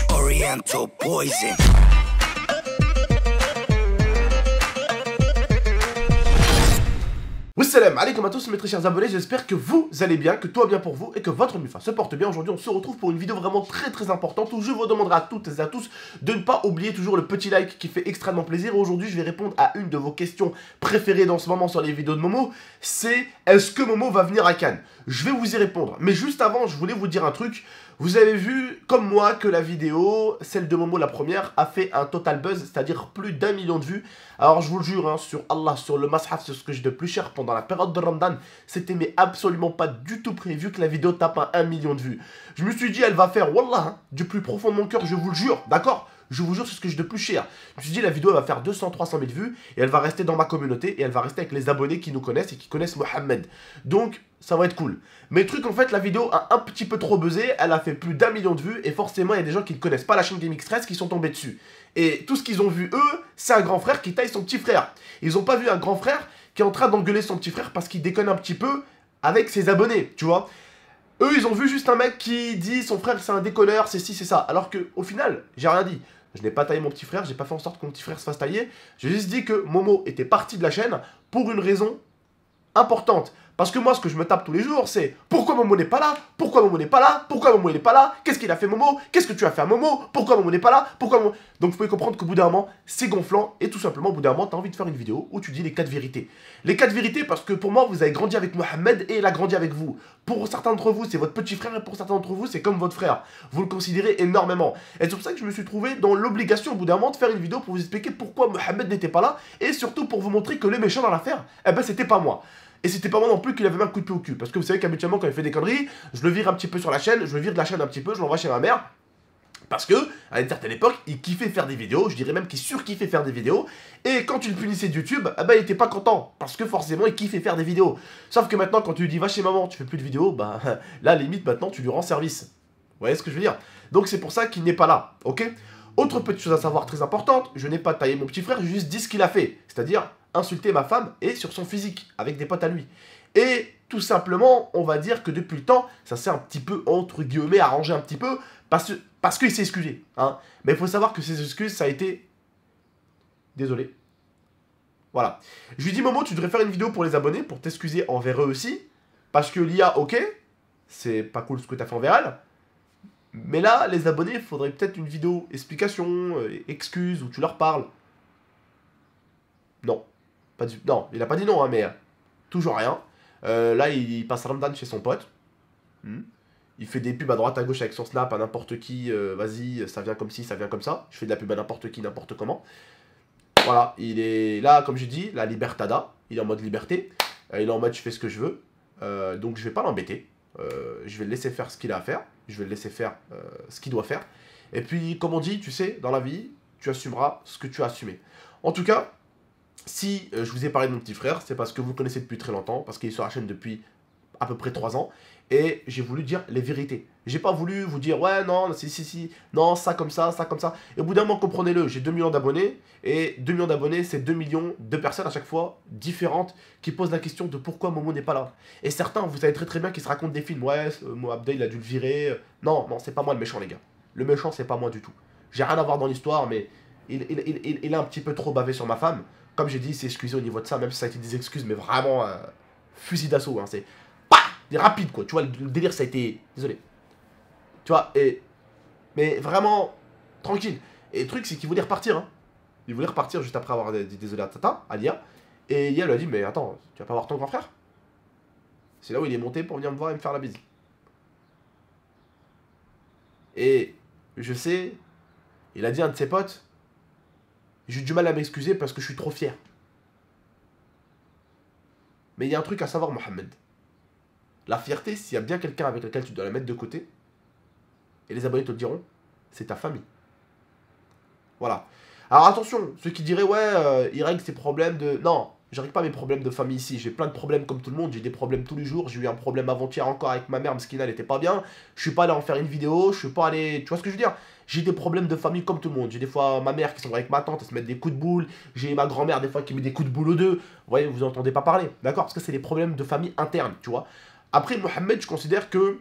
Oriental poison. Wassalam alaikum à tous mes très chers abonnés, j'espère que vous allez bien, que tout va bien pour vous et que votre mufa se porte bien. Aujourd'hui on se retrouve pour une vidéo vraiment très importante où je vous demanderai à toutes et à tous de ne pas oublier toujours le petit like qui fait extrêmement plaisir. Aujourd'hui je vais répondre à une de vos questions préférées dans ce moment sur les vidéos de Momo, c'est est-ce que Momo va venir à Cannes? Je vais vous y répondre, mais juste avant je voulais vous dire un truc. Vous avez vu, comme moi, que la vidéo, celle de Momo la première, a fait un total buzz, c'est-à-dire plus d'1 million de vues. Alors je vous le jure, hein, sur Allah, sur le Mashaf, sur ce que j'ai de plus cher pendant la période de Ramadan, c'était mais absolument pas du tout prévu que la vidéo tape un 1 million de vues. Je me suis dit, elle va faire, wallah, hein, du plus profond de mon cœur, je vous le jure, d'accord? Je vous jure, c'est ce que j'ai de plus cher. Je me suis dit, la vidéo elle va faire 200-300 000 vues et elle va rester dans ma communauté et elle va rester avec les abonnés qui nous connaissent et qui connaissent Mohamed. Donc, ça va être cool. Mais le truc, en fait, la vidéo a un petit peu trop buzzé. Elle a fait plus d'1 million de vues et forcément, il y a des gens qui ne connaissent pas la chaîne GameXpress qui sont tombés dessus. Et tout ce qu'ils ont vu, eux, c'est un grand frère qui taille son petit frère. Ils n'ont pas vu un grand frère qui est en train d'engueuler son petit frère parce qu'il déconne un petit peu avec ses abonnés, tu vois. Eux, ils ont vu juste un mec qui dit son frère c'est un déconneur, c'est ci, c'est ça. Alors que au final, j'ai rien dit. Je n'ai pas taillé mon petit frère, j'ai pas fait en sorte que mon petit frère se fasse tailler. J'ai juste dit que Momo était parti de la chaîne pour une raison importante. Parce que moi, ce que je me tape tous les jours, c'est pourquoi Momo n'est pas là? Pourquoi Momo n'est pas là? Pourquoi Momo n'est pas là? Qu'est-ce qu'il a fait Momo? Qu'est-ce que tu as fait à Momo? Pourquoi Momo n'est pas là? Pourquoi Momo... Donc vous pouvez comprendre qu'au bout d'un moment, c'est gonflant. Et tout simplement, au bout d'un moment, tu as envie de faire une vidéo où tu dis les 4 vérités. Les 4 vérités parce que pour moi, vous avez grandi avec Mohamed et il a grandi avec vous. Pour certains d'entre vous, c'est votre petit frère et pour certains d'entre vous, c'est comme votre frère. Vous le considérez énormément. Et c'est pour ça que je me suis trouvé dans l'obligation au bout d'un moment de faire une vidéo pour vous expliquer pourquoi Mohamed n'était pas là et surtout pour vous montrer que le méchant dans l'affaire, eh ben c'était pas moi. Et c'était pas moi non plus qu'il avait mis un coup de pied au cul. Parce que vous savez qu'habituellement, quand il fait des conneries, je le vire un petit peu sur la chaîne, je le vire de la chaîne un petit peu, je l'envoie chez ma mère. Parce que, à une certaine époque, il kiffait faire des vidéos, je dirais même qu'il surkiffait faire des vidéos. Et quand tu le punissais de YouTube, eh ben il était pas content. Parce que forcément, il kiffait faire des vidéos. Sauf que maintenant, quand tu lui dis va chez maman, tu fais plus de vidéos, bah là, limite, maintenant, tu lui rends service. Vous voyez ce que je veux dire? Donc c'est pour ça qu'il n'est pas là, ok? Autre petite chose à savoir très importante, je n'ai pas taillé mon petit frère, j'ai juste dit ce qu'il a fait. C'est-à-dire insulter ma femme et sur son physique, avec des potes à lui. Et tout simplement, on va dire que depuis le temps, ça s'est un petit peu, entre guillemets, arrangé un petit peu, parce qu'il s'est excusé. Hein. Mais il faut savoir que ces excuses, ça a été... Désolé. Voilà. Je lui dis, Momo, tu devrais faire une vidéo pour les abonnés, pour t'excuser envers eux aussi, parce que l'IA, ok, c'est pas cool ce que tu as fait envers elle, mais là, les abonnés, il faudrait peut-être une vidéo explication, excuse, où tu leur parles. Non. Non, il a pas dit non, hein, mais toujours rien. Là, il passe Ramadan chez son pote. Il fait des pubs à droite, à gauche avec son snap à n'importe qui. Vas-y, ça vient comme ci, ça vient comme ça. Je fais de la pub à n'importe qui, n'importe comment. Voilà, il est là, comme j'ai dit, la libertada. Il est en mode liberté. Il est en mode je fais ce que je veux. Donc je vais pas l'embêter. Je vais le laisser faire ce qu'il a à faire. Je vais le laisser faire ce qu'il doit faire. Et puis, comme on dit, tu sais, dans la vie, tu assumeras ce que tu as assumé. En tout cas, si je vous ai parlé de mon petit frère, c'est parce que vous le connaissez depuis très longtemps, parce qu'il est sur la chaîne depuis à peu près 3 ans, et j'ai voulu dire les vérités. J'ai pas voulu vous dire, ouais, non, si, non, ça comme ça, ça comme ça. Et au bout d'un moment, comprenez-le, j'ai 2 millions d'abonnés, et 2 millions d'abonnés, c'est 2 millions de personnes à chaque fois différentes qui posent la question de pourquoi Momo n'est pas là. Et certains, vous savez très bien qu'ils se racontent des films, ouais, Mohamed, il a dû le virer. Non, c'est pas moi le méchant, les gars. Le méchant, c'est pas moi du tout. J'ai rien à voir dans l'histoire, mais il a un petit peu trop bavé sur ma femme. Comme j'ai dit, il s'est excusé au niveau de ça, même si ça a été des excuses, mais vraiment fusil d'assaut. Hein, c'est rapide, quoi. Tu vois, le délire, ça a été... Désolé. Tu vois, mais vraiment, tranquille. Et le truc, c'est qu'il voulait repartir. Hein. Il voulait repartir juste après avoir dit désolé à Tata, à Lia. Et Lia lui a dit, mais attends, tu vas pas voir ton grand frère? C'est là où il est monté pour venir me voir et me faire la bise. Et je sais, il a dit à un de ses potes, j'ai du mal à m'excuser parce que je suis trop fier. Mais il y a un truc à savoir, Mohamed. La fierté, s'il y a bien quelqu'un avec lequel tu dois la mettre de côté, et les abonnés te le diront, c'est ta famille. Voilà. Alors attention, ceux qui diraient, ouais, il règle ses problèmes de... Non, je règle pas mes problèmes de famille ici. J'ai plein de problèmes comme tout le monde, j'ai des problèmes tous les jours. J'ai eu un problème avant-hier encore avec ma mère, parce qu'elle n'était pas bien. Je suis pas allé en faire une vidéo, je suis pas allé... Tu vois ce que je veux dire? J'ai des problèmes de famille comme tout le monde. J'ai des fois ma mère qui sont avec ma tante, elle se met des coups de boule. J'ai ma grand-mère des fois qui met des coups de boule aux deux. Vous voyez, vous entendez pas parler, d'accord? Parce que c'est des problèmes de famille internes, tu vois. Après, Mohamed, je considère que,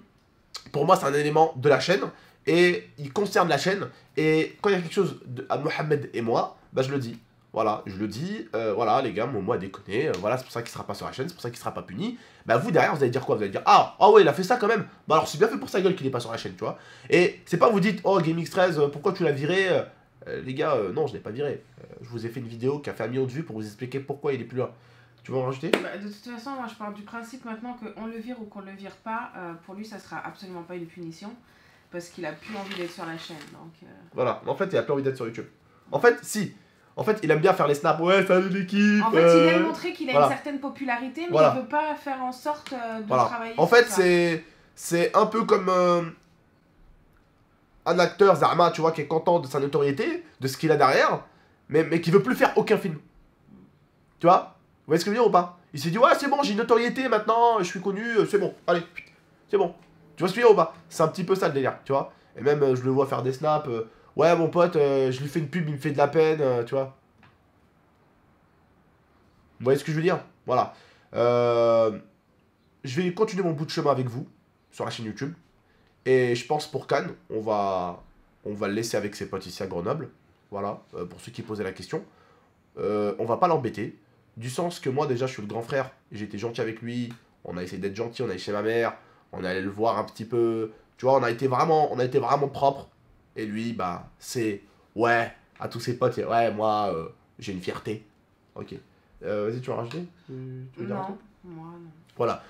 pour moi, c'est un élément de la chaîne. et il concerne la chaîne. Et quand il y a quelque chose à Mohamed et moi, bah je le dis. Voilà, je le dis, voilà les gars, Momo a déconné, voilà, c'est pour ça qu'il sera pas sur la chaîne, c'est pour ça qu'il sera pas puni. Bah vous derrière, vous allez dire quoi? Vous allez dire, ah ouais, il a fait ça quand même. Bah alors c'est bien fait pour sa gueule qu'il est pas sur la chaîne, tu vois. Et c'est pas vous dites, oh GameX13, pourquoi tu l'as viré? Les gars, non, je l'ai pas viré. Je vous ai fait une vidéo qui a fait 1 million de vues pour vous expliquer pourquoi il est plus là. Tu veux en rajouter? Bah, de toute façon, moi je pars du principe maintenant qu'on le vire ou qu'on le vire pas, pour lui ça sera absolument pas une punition. Parce qu'il a plus envie d'être sur la chaîne. Donc, Voilà, en fait il a plus envie d'être sur YouTube. En fait, si. En fait, il aime bien faire les snaps. Ouais, salut l'équipe. En fait, il aime montrer qu'il a une certaine popularité, mais voilà. il veut pas faire en sorte de travailler. En fait, c'est un peu comme un acteur, Zama, tu vois, qui est content de sa notoriété, de ce qu'il a derrière, mais qui veut plus faire aucun film. Tu vois? Vous voyez ce que je veux dire ou pas? Il s'est dit, ouais, c'est bon, j'ai une notoriété maintenant, je suis connu, c'est bon, allez, c'est bon. Tu vois ce que je veux dire ou pas? C'est un petit peu ça le délire, tu vois? Et même, je le vois faire des snaps. Ouais, mon pote, je lui fais une pub, il me fait de la peine, tu vois. Vous voyez ce que je veux dire? Voilà. Je vais continuer mon bout de chemin avec vous sur la chaîne YouTube. Et je pense pour Cannes, on va le laisser avec ses potes ici à Grenoble. Voilà, pour ceux qui posaient la question. On va pas l'embêter. Du sens que moi, déjà, je suis le grand frère. J'ai été gentil avec lui. On a essayé d'être gentil, on est allé chez ma mère. On est allé le voir un petit peu. Tu vois, on a été vraiment propre. Et lui, bah, c'est... Ouais, à tous ses potes, ouais, moi, j'ai une fierté. Ok. Vas-y, tu veux rajouter? Tu veux dire un truc? Moi, non. Voilà.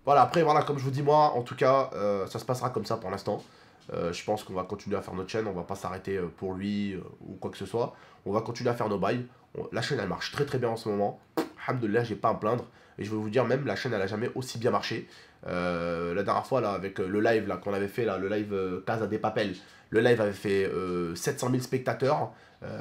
Voilà, après, voilà, comme je vous dis, moi, en tout cas, ça se passera comme ça pour l'instant. Je pense qu'on va continuer à faire notre chaîne, on va pas s'arrêter pour lui ou quoi que ce soit. On va continuer à faire nos bails. La chaîne, elle marche très très bien en ce moment. Alhamdoulilah, j'ai pas à me plaindre. Et je vais vous dire, même, la chaîne, elle a jamais aussi bien marché. La dernière fois, là, avec le live là qu'on avait fait, là, le live Casa de Papel, le live avait fait 700 000 spectateurs,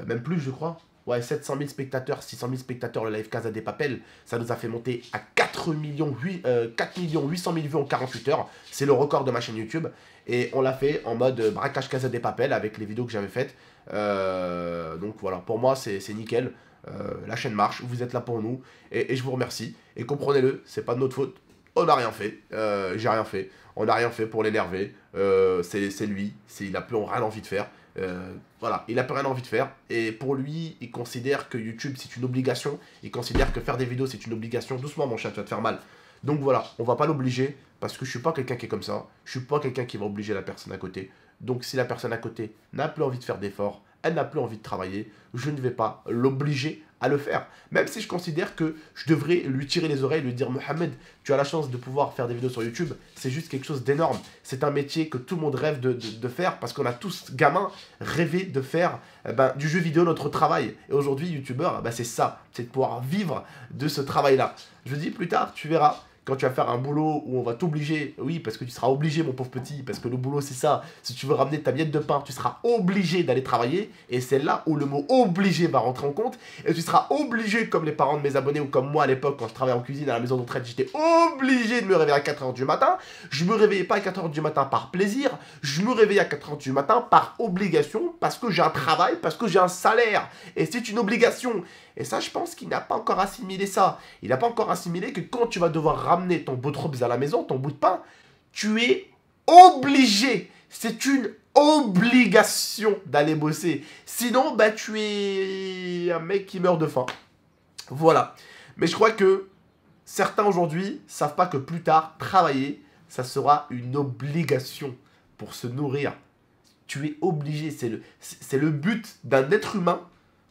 même plus, je crois. Ouais, 700 000 spectateurs, 600 000 spectateurs, le live Casa de Papel, ça nous a fait monter à 4 800 000 vues en 48 heures. C'est le record de ma chaîne YouTube. Et on l'a fait en mode braquage Casa de Papel avec les vidéos que j'avais faites. Donc voilà, pour moi, c'est nickel. La chaîne marche, vous êtes là pour nous. Et je vous remercie. Et comprenez-le, c'est pas de notre faute. On n'a rien fait. J'ai rien fait. On n'a rien fait pour l'énerver. C'est lui. Il n'a plus rien envie de faire. Voilà, il n'a plus rien envie de faire. Et pour lui, il considère que YouTube, c'est une obligation. Il considère que faire des vidéos, c'est une obligation. Doucement, mon chat, tu vas te faire mal. Donc voilà, on va pas l'obliger. Parce que je suis pas quelqu'un qui est comme ça. Je suis pas quelqu'un qui va obliger la personne à côté. Donc si la personne à côté n'a plus envie de faire d'efforts, elle n'a plus envie de travailler, je ne vais pas l'obliger à le faire. Même si je considère que je devrais lui tirer les oreilles, lui dire « Mohamed, tu as la chance de pouvoir faire des vidéos sur YouTube, c'est juste quelque chose d'énorme. C'est un métier que tout le monde rêve de faire parce qu'on a tous, gamins, rêvé de faire du jeu vidéo notre travail. Et aujourd'hui, YouTubeur, c'est ça, c'est de pouvoir vivre de ce travail-là. Je dis plus tard, tu verras, quand tu vas faire un boulot où on va t'obliger, oui, parce que tu seras obligé, mon pauvre petit, parce que le boulot, c'est ça. Si tu veux ramener ta miette de pain, tu seras obligé d'aller travailler. Et c'est là où le mot obligé va rentrer en compte. Et tu seras obligé, comme les parents de mes abonnés ou comme moi à l'époque, quand je travaillais en cuisine à la maison de retraite, j'étais obligé de me réveiller à 4 h du matin. Je me réveillais pas à 4 h du matin par plaisir. Je me réveillais à 4 h du matin par obligation, parce que j'ai un travail, parce que j'ai un salaire. Et c'est une obligation. Et ça, je pense qu'il n'a pas encore assimilé ça. Il n'a pas encore assimilé que quand tu vas devoir ramener ton bout de robes à la maison, ton bout de pain, tu es obligé. C'est une obligation d'aller bosser. Sinon, tu es un mec qui meurt de faim. Voilà. Mais je crois que certains aujourd'hui savent pas que plus tard, travailler, ça sera une obligation pour se nourrir. Tu es obligé. C'est le but d'un être humain.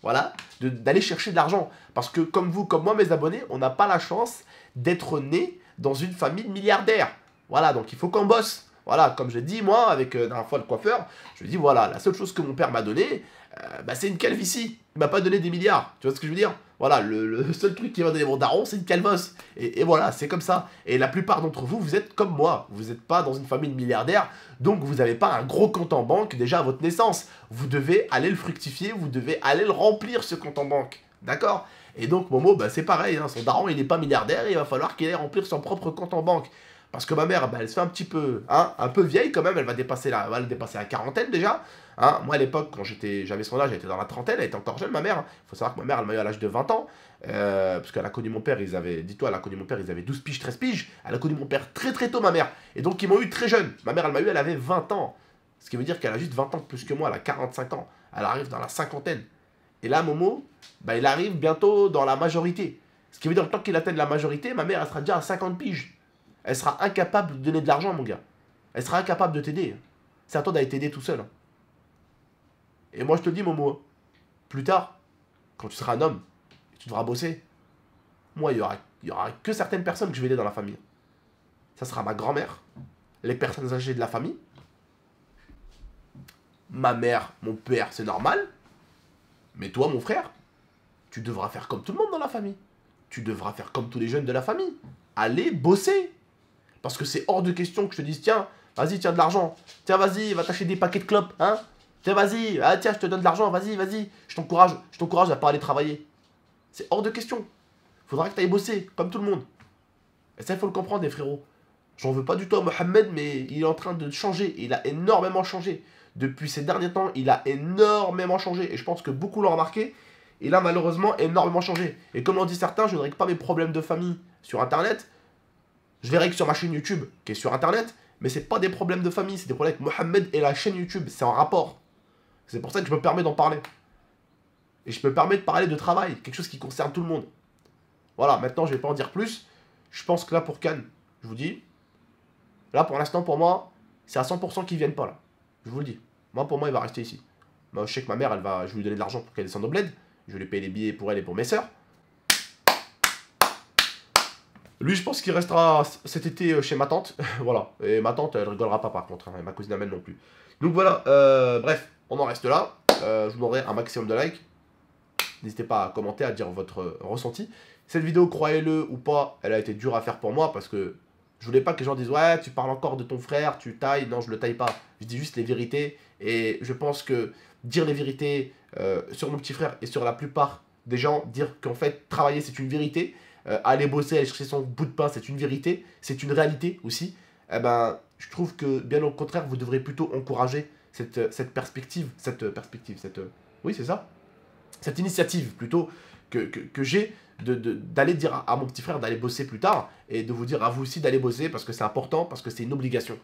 Voilà, d'aller chercher de l'argent. Parce que comme vous, comme moi, mes abonnés, on n'a pas la chance d'être né dans une famille milliardaire. Voilà, donc il faut qu'on bosse. Voilà, comme je l'ai dit, moi, avec la dernière fois le coiffeur, je lui ai dit, voilà, la seule chose que mon père m'a donné, c'est une calvitie. Il m'a pas donné des milliards. Tu vois ce que je veux dire? Voilà, le seul truc qui m'a donné mon daron, c'est une calvosse. Et voilà, c'est comme ça. Et la plupart d'entre vous, vous êtes comme moi. Vous n'êtes pas dans une famille de milliardaires, donc vous n'avez pas un gros compte en banque déjà à votre naissance. Vous devez aller le fructifier, vous devez aller le remplir, ce compte en banque. D'accord? Et donc Momo, c'est pareil, hein, son daron, il n'est pas milliardaire, il va falloir qu'il aille remplir son propre compte en banque. Parce que ma mère, bah, elle se fait un petit peu, hein, un peu vieille quand même, elle va dépasser la quarantaine déjà. Hein. Moi à l'époque, quand j'avais son âge, elle était dans la trentaine, elle était encore jeune ma mère. Il faut savoir que ma mère, elle m'a eu à l'âge de 20 ans. Parce qu'elle a connu mon père, dis-toi, elle a connu mon père, ils avaient 12 piges, 13 piges. Elle a connu mon père très très tôt ma mère. Et donc ils m'ont eu très jeune. Ma mère, elle m'a eu, elle avait 20 ans. Ce qui veut dire qu'elle a juste 20 ans de plus que moi, elle a 45 ans. Elle arrive dans la cinquantaine. Et là, Momo, bah, il arrive bientôt dans la majorité. Ce qui veut dire que tant qu'il atteigne la majorité, ma mère, elle sera déjà à 50 piges. Elle sera incapable de donner de l'argent, mon gars. Elle sera incapable de t'aider. C'est à toi d'aller t'aider tout seul. Et moi, je te le dis, Momo, plus tard, quand tu seras un homme, tu devras bosser. Moi, il y aura que certaines personnes que je vais aider dans la famille. Ça sera ma grand-mère, les personnes âgées de la famille, ma mère, mon père, c'est normal. Mais toi, mon frère, tu devras faire comme tout le monde dans la famille. Tu devras faire comme tous les jeunes de la famille. Aller bosser. Parce que c'est hors de question que je te dise, tiens, vas-y, tiens de l'argent. Tiens, vas-y, va t'acheter des paquets de clopes, hein. Tiens, vas-y, ah, tiens, je te donne de l'argent, vas-y, vas-y. Je t'encourage à pas aller travailler. C'est hors de question. Faudra que tu ailles bosser, comme tout le monde. Et ça, il faut le comprendre, les frérots. J'en veux pas du tout à Mohamed, mais il est en train de changer. Il a énormément changé. Depuis ces derniers temps, il a énormément changé. Et je pense que beaucoup l'ont remarqué. Il a malheureusement énormément changé. Et comme l'ont dit certains, je ne règle pas mes problèmes de famille sur Internet. Je les règle sur ma chaîne YouTube, qui est sur Internet. Mais c'est pas des problèmes de famille, c'est des problèmes avec Mohamed et la chaîne YouTube. C'est en rapport. C'est pour ça que je me permets d'en parler. Et je me permets de parler de travail, quelque chose qui concerne tout le monde. Voilà, maintenant je vais pas en dire plus. Je pense que là pour Cannes, je vous dis, là pour l'instant pour moi, c'est à 100% qu'ils viennent pas là. Je vous le dis. Moi pour moi il va rester ici. Moi je sais que ma mère, je vais lui donner de l'argent pour qu'elle descende au bled. Je vais lui payer les billets pour elle et pour mes sœurs. Lui je pense qu'il restera cet été chez ma tante. Voilà. Et ma tante elle rigolera pas par contre. Hein. Et ma cousine Amel non plus. Donc voilà, bref, on en reste là. Je vous demanderai un maximum de likes. N'hésitez pas à commenter, à dire votre ressenti. Cette vidéo, croyez-le ou pas, elle a été dure à faire pour moi parce que je voulais pas que les gens disent ouais, tu parles encore de ton frère, tu tailles. Non, je le taille pas. Je dis juste les vérités. Et je pense que dire les vérités sur mon petit frère et sur la plupart des gens, dire qu'en fait, travailler c'est une vérité, aller bosser, aller chercher son bout de pain c'est une vérité, c'est une réalité aussi. Eh ben, je trouve que bien au contraire, vous devrez plutôt encourager cette perspective, oui, c'est ça, cette initiative plutôt que j'ai d'aller dire à mon petit frère d'aller bosser plus tard et de vous dire à vous aussi d'aller bosser parce que c'est important, parce que c'est une obligation.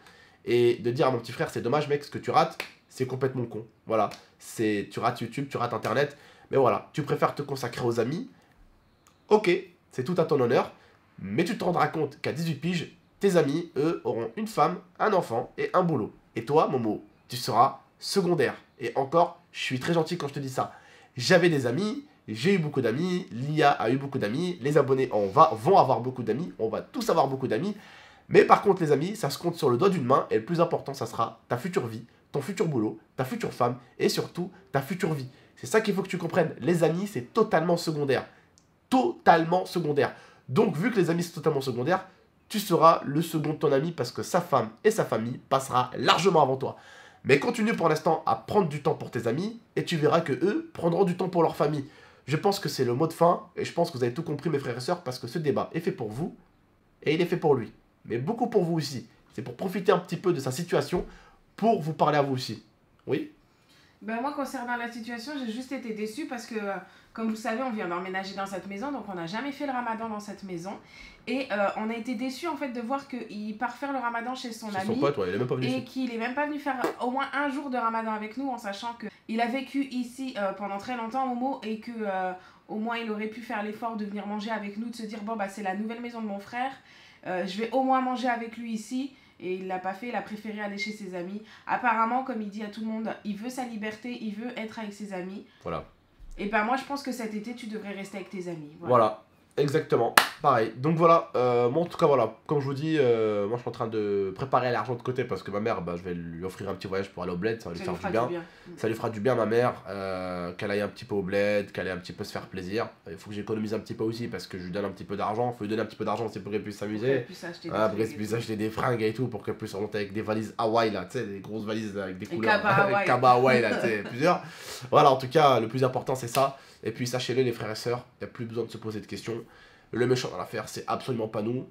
Et de dire à mon petit frère, c'est dommage mec, ce que tu rates, c'est complètement con. Voilà, tu rates YouTube, tu rates Internet, mais voilà, tu préfères te consacrer aux amis. Ok, c'est tout à ton honneur, mais tu te rendras compte qu'à 18 piges, tes amis, eux, auront une femme, un enfant et un boulot. Et toi, Momo, tu seras secondaire. Et encore, je suis très gentil quand je te dis ça. J'avais des amis, j'ai eu beaucoup d'amis, l'IA a eu beaucoup d'amis, les abonnés vont avoir beaucoup d'amis, on va tous avoir beaucoup d'amis. Mais par contre, les amis, ça se compte sur le doigt d'une main, et le plus important, ça sera ta future vie, ton futur boulot, ta future femme, et surtout, ta future vie. C'est ça qu'il faut que tu comprennes. Les amis, c'est totalement secondaire. Totalement secondaire. Donc, vu que les amis, c'est totalement secondaire, tu seras le second de ton ami parce que sa femme et sa famille passera largement avant toi. Mais continue pour l'instant à prendre du temps pour tes amis et tu verras que eux prendront du temps pour leur famille. Je pense que c'est le mot de fin et je pense que vous avez tout compris mes frères et sœurs parce que ce débat est fait pour vous et il est fait pour lui. Mais beaucoup pour vous aussi. C'est pour profiter un petit peu de sa situation pour vous parler à vous aussi. Oui ? Ben moi, concernant la situation, j'ai juste été déçue parce que, comme vous savez, on vient d'emménager dans cette maison, donc on n'a jamais fait le ramadan dans cette maison. Et on a été déçus en fait de voir qu'il part faire le ramadan chez son ami. Son pote, ouais, il est même pas venu et qu'il n'est même pas venu faire au moins un jour de ramadan avec nous, en sachant qu'il a vécu ici pendant très longtemps, Momo, et que au moins il aurait pu faire l'effort de venir manger avec nous, de se dire bon, bah c'est la nouvelle maison de mon frère, je vais au moins manger avec lui ici. Et il l'a pas fait, il a préféré aller chez ses amis. Apparemment, comme il dit à tout le monde, il veut sa liberté, il veut être avec ses amis. Voilà. Et ben moi, je pense que cet été, tu devrais rester avec tes amis. Voilà. Exactement, pareil. Donc voilà, moi en tout cas voilà, comme je vous dis, moi je suis en train de préparer l'argent de côté parce que ma mère, bah, je vais lui offrir un petit voyage pour aller au bled, ça va lui faire du bien. Ça lui fera du bien ma mère, qu'elle aille un petit peu au bled, qu'elle aille un petit peu se faire plaisir. Il faut que j'économise un petit peu aussi parce que je lui donne un petit peu d'argent, il faut lui donner un petit peu d'argent c'est pour qu'elle puisse s'amuser. Pour qu'elle puisse acheter des fringues et tout, pour qu'elle puisse remonter avec des valises Hawaï là, tu sais, des grosses valises avec des couleurs, avec Kaba Hawaï là, tu sais, plusieurs. Voilà, en tout cas, le plus important c'est ça. Et puis sachez-le les frères et sœurs, il n'y a plus besoin de se poser de questions. Le méchant dans l'affaire, c'est absolument pas nous.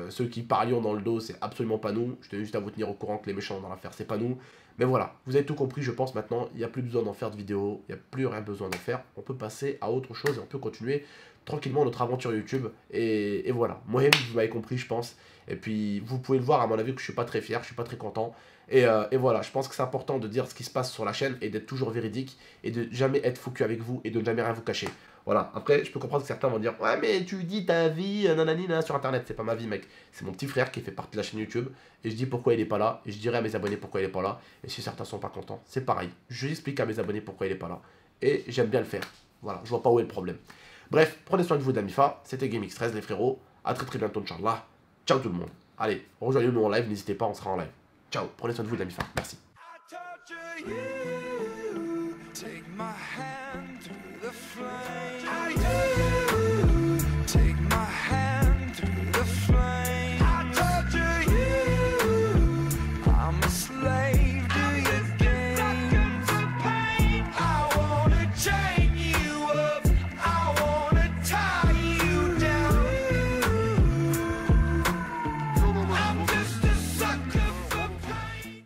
Ceux qui parlions dans le dos, c'est absolument pas nous. Je tenais juste à vous tenir au courant que les méchants dans l'affaire, c'est pas nous. Mais voilà, vous avez tout compris, je pense maintenant. Il n'y a plus besoin d'en faire de vidéo. Il n'y a plus rien besoin d'en faire. On peut passer à autre chose et on peut continuer tranquillement notre aventure YouTube. Et voilà, moi-même, vous m'avez compris, je pense. Et puis, vous pouvez le voir, à mon avis, que je suis pas très fier, je suis pas très content. Et voilà, je pense que c'est important de dire ce qui se passe sur la chaîne et d'être toujours véridique et de jamais être focus avec vous et de ne jamais rien vous cacher. Voilà, après, je peux comprendre que certains vont dire « Ouais, mais tu dis ta vie, nanani, nanana, sur Internet. » C'est pas ma vie, mec. C'est mon petit frère qui fait partie de la chaîne YouTube. Et je dis pourquoi il est pas là. Et je dirai à mes abonnés pourquoi il est pas là. Et si certains sont pas contents, c'est pareil. Je explique à mes abonnés pourquoi il est pas là. Et j'aime bien le faire. Voilà, je vois pas où est le problème. Bref, prenez soin de vous, d'Amifa. C'était GameX13, les frérots. À très très bientôt, Inch'Allah. Ciao tout le monde. Allez, rejoignez-nous en live. N'hésitez pas, on sera en live. Ciao, prenez soin de vous, d'Amifa. Merci.